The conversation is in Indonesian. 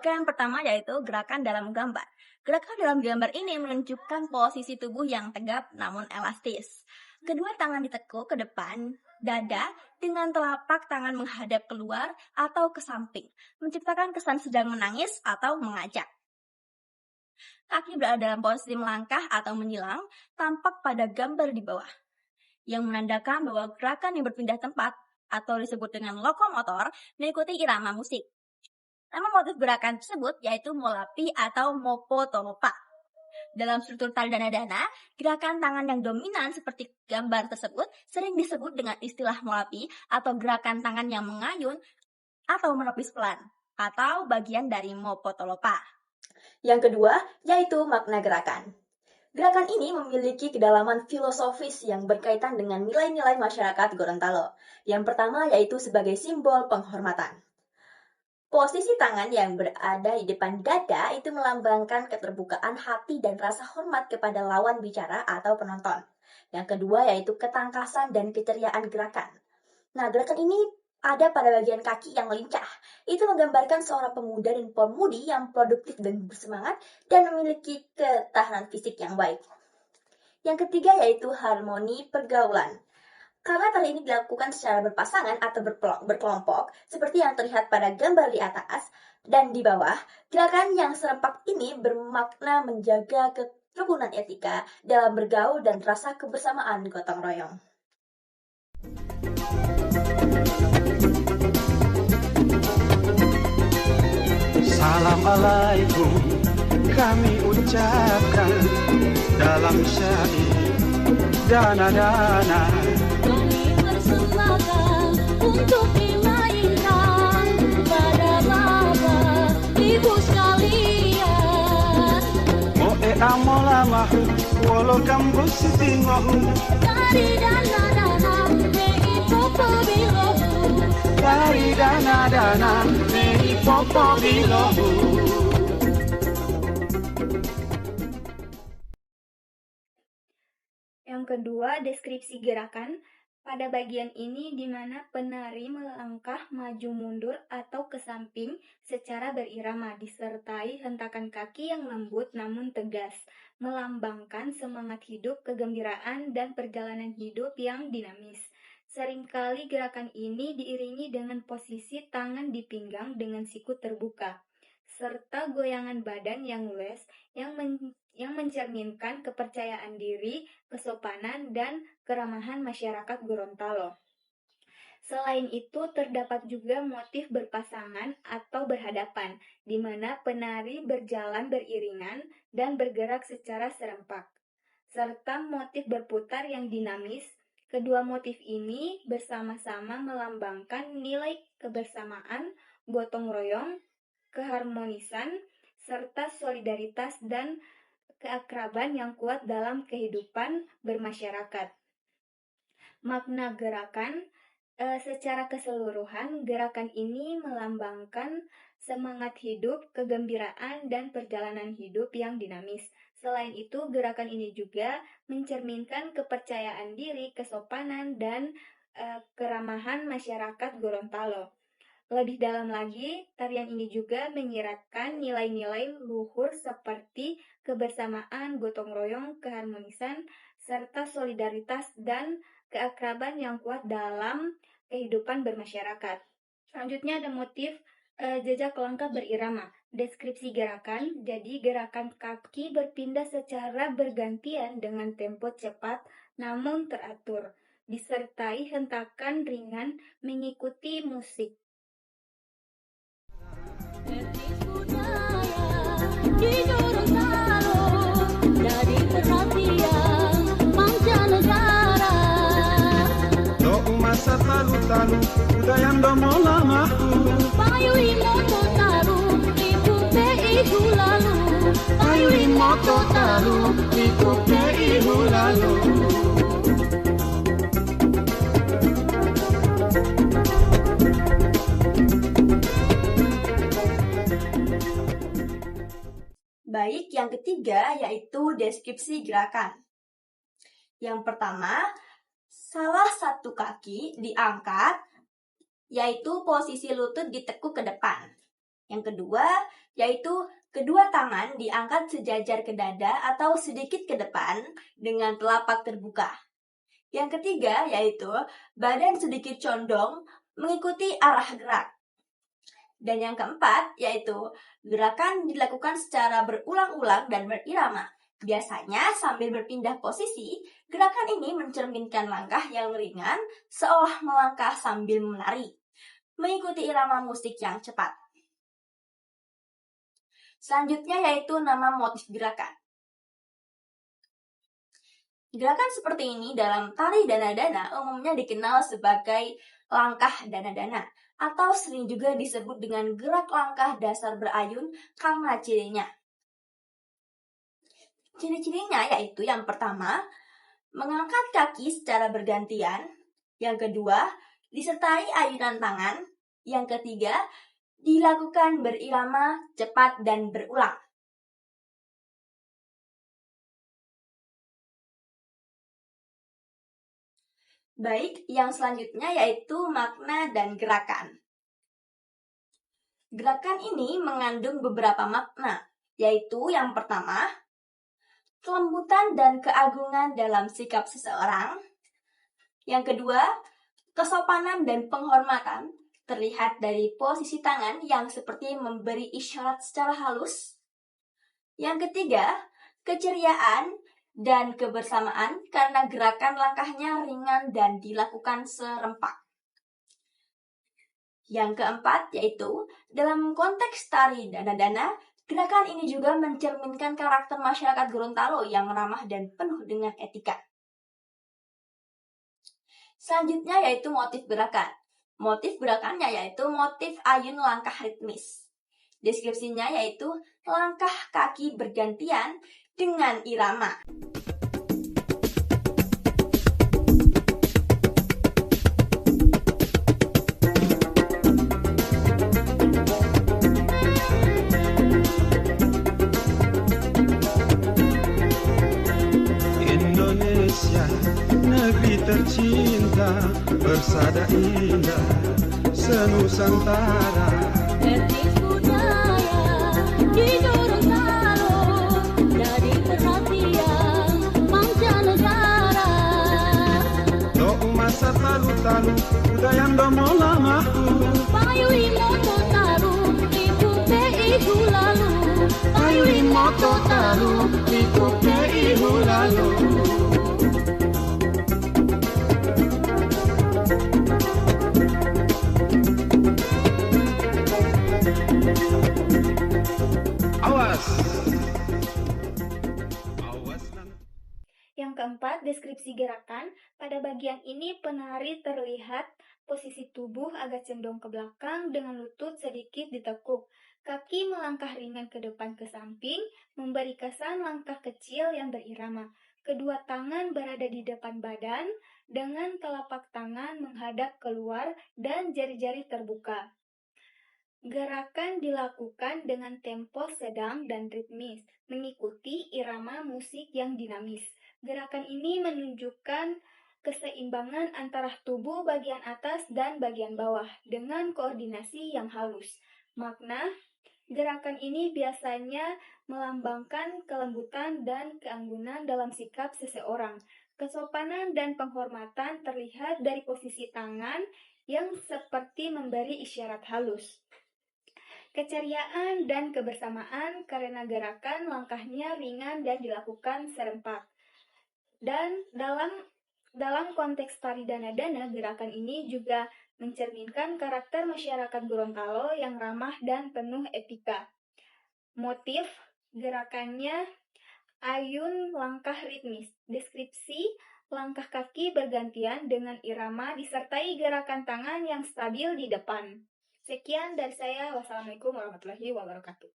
Gerakan pertama yaitu gerakan dalam gambar. Gerakan dalam gambar ini menunjukkan posisi tubuh yang tegap namun elastis. Kedua tangan ditekuk ke depan, dada dengan telapak tangan menghadap keluar atau ke samping, menciptakan kesan sedang menangis atau mengajak. Kaki berada dalam posisi melangkah atau menyilang, tampak pada gambar di bawah, yang menandakan bahwa gerakan yang berpindah tempat atau disebut dengan lokomotor mengikuti irama musik. Nama motif gerakan tersebut yaitu molapi atau mopotolopa. Dalam struktur tari dana-dana, gerakan tangan yang dominan seperti gambar tersebut sering disebut dengan istilah molapi atau gerakan tangan yang mengayun atau menepis pelan, atau bagian dari mopotolopa. Yang kedua, yaitu makna gerakan. Gerakan ini memiliki kedalaman filosofis yang berkaitan dengan nilai-nilai masyarakat Gorontalo. Yang pertama yaitu sebagai simbol penghormatan. Posisi tangan yang berada di depan dada itu melambangkan keterbukaan hati dan rasa hormat kepada lawan bicara atau penonton. Yang kedua yaitu ketangkasan dan keceriaan gerakan. Nah, gerakan ini ada pada bagian kaki yang lincah. Itu menggambarkan seorang pemuda dan pemudi yang produktif dan bersemangat dan memiliki ketahanan fisik yang baik. Yang ketiga yaitu harmoni pergaulan. Karena tari ini dilakukan secara berpasangan atau berkelompok, seperti yang terlihat pada gambar di atas dan di bawah, gerakan yang serempak ini bermakna menjaga kerukunan etika dalam bergaul dan rasa kebersamaan gotong royong. Salam alaikum kami ucapkan dalam syair dana-dana. Kami persembahkan untuk dimainkan pada bapak ibu sekalian. Moe amolama wolo kampus tingohu. Dari dana-dana mei popo bilohu. Dari dana-dana mei popo bilohu. Yang kedua, deskripsi gerakan. Pada bagian ini di mana penari melangkah maju mundur atau ke samping secara berirama disertai hentakan kaki yang lembut namun tegas, melambangkan semangat hidup, kegembiraan, dan perjalanan hidup yang dinamis. Seringkali gerakan ini diiringi dengan posisi tangan di pinggang dengan siku terbuka, serta goyangan badan yang luas yang mencerminkan kepercayaan diri, kesopanan, dan keramahan masyarakat Gorontalo. Selain itu, terdapat juga motif berpasangan atau berhadapan, di mana penari berjalan beriringan dan bergerak secara serempak, serta motif berputar yang dinamis. Kedua motif ini bersama-sama melambangkan nilai kebersamaan, gotong royong, keharmonisan, serta solidaritas dan keakraban yang kuat dalam kehidupan bermasyarakat. Makna gerakan, secara keseluruhan, gerakan ini melambangkan semangat hidup, kegembiraan, dan perjalanan hidup yang dinamis. Selain itu, gerakan ini juga mencerminkan kepercayaan diri, kesopanan, dan keramahan masyarakat Gorontalo. Lebih dalam lagi, tarian ini juga menyiratkan nilai-nilai luhur seperti kebersamaan, gotong royong, keharmonisan, serta solidaritas dan keakraban yang kuat dalam kehidupan bermasyarakat. Selanjutnya ada motif jejak langkah berirama. Deskripsi gerakan, jadi gerakan kaki berpindah secara bergantian dengan tempo cepat namun teratur, disertai hentakan ringan mengikuti musik. Di Gorontalo jadi perhatian mancanegara. Do masa talu-talu udayando molamahu. Payui moto taru ibu ihu lalu. Payui moto talu ikupe ihu lalu. Baik, yang ketiga yaitu deskripsi gerakan. Yang pertama, salah satu kaki diangkat, yaitu posisi lutut ditekuk ke depan. Yang kedua, yaitu kedua tangan diangkat sejajar ke dada atau sedikit ke depan dengan telapak terbuka. Yang ketiga, yaitu badan sedikit condong mengikuti arah gerak. Dan yang keempat, yaitu gerakan dilakukan secara berulang-ulang dan berirama. Biasanya sambil berpindah posisi, gerakan ini mencerminkan langkah yang ringan seolah melangkah sambil menari, mengikuti irama musik yang cepat. Selanjutnya yaitu nama motif gerakan. Gerakan seperti ini dalam tari dana-dana umumnya dikenal sebagai langkah dana-dana atau sering juga disebut dengan gerak langkah dasar berayun karena cirinya. Ciri-cirinya yaitu yang pertama, mengangkat kaki secara bergantian. Yang kedua, disertai ayunan tangan. Yang ketiga, dilakukan berirama cepat dan berulang. Baik, yang selanjutnya yaitu makna dan gerakan. Gerakan ini mengandung beberapa makna, yaitu yang pertama, kelembutan dan keagungan dalam sikap seseorang. Yang kedua, kesopanan dan penghormatan terlihat dari posisi tangan yang seperti memberi isyarat secara halus. Yang ketiga, keceriaan dan kebersamaan karena gerakan langkahnya ringan dan dilakukan serempak. Yang keempat yaitu dalam konteks tari dana-dana, gerakan ini juga mencerminkan karakter masyarakat Gorontalo yang ramah dan penuh dengan etika. Selanjutnya yaitu motif gerakan. Motif gerakannya yaitu motif ayun langkah ritmis. Deskripsinya yaitu langkah kaki bergantian dengan irama. Indonesia, negeri tercinta, bersada indah, senusantara. Etnis budaya di Gorontalo jadi perhatian mancanegara. Lo masa talu-talu, budaya domola mahu. Payui moto taru ibu ihu lalu. Payui moto talu, ikut ke ibu lalu. Awas. Yang keempat, deskripsi gerakan. Pada bagian ini penari terlihat posisi tubuh agak condong ke belakang dengan lutut sedikit ditekuk. Kaki melangkah ringan ke depan ke samping, memberi kesan langkah kecil yang berirama. Kedua tangan berada di depan badan dengan telapak tangan menghadap keluar dan jari-jari terbuka. Gerakan dilakukan dengan tempo sedang dan ritmis, mengikuti irama musik yang dinamis. Gerakan ini menunjukkan keseimbangan antara tubuh bagian atas dan bagian bawah dengan koordinasi yang halus. Makna, gerakan ini biasanya melambangkan kelembutan dan keanggunan dalam sikap seseorang. Kesopanan dan penghormatan terlihat dari posisi tangan yang seperti memberi isyarat halus. Keceriaan dan kebersamaan karena gerakan langkahnya ringan dan dilakukan serempak. Dan dalam konteks tari dana-dana, gerakan ini juga mencerminkan karakter masyarakat Gorontalo yang ramah dan penuh etika. Motif gerakannya ayun langkah ritmis. Deskripsi langkah kaki bergantian dengan irama disertai gerakan tangan yang stabil di depan. Sekian dari saya. Wassalamualaikum warahmatullahi wabarakatuh.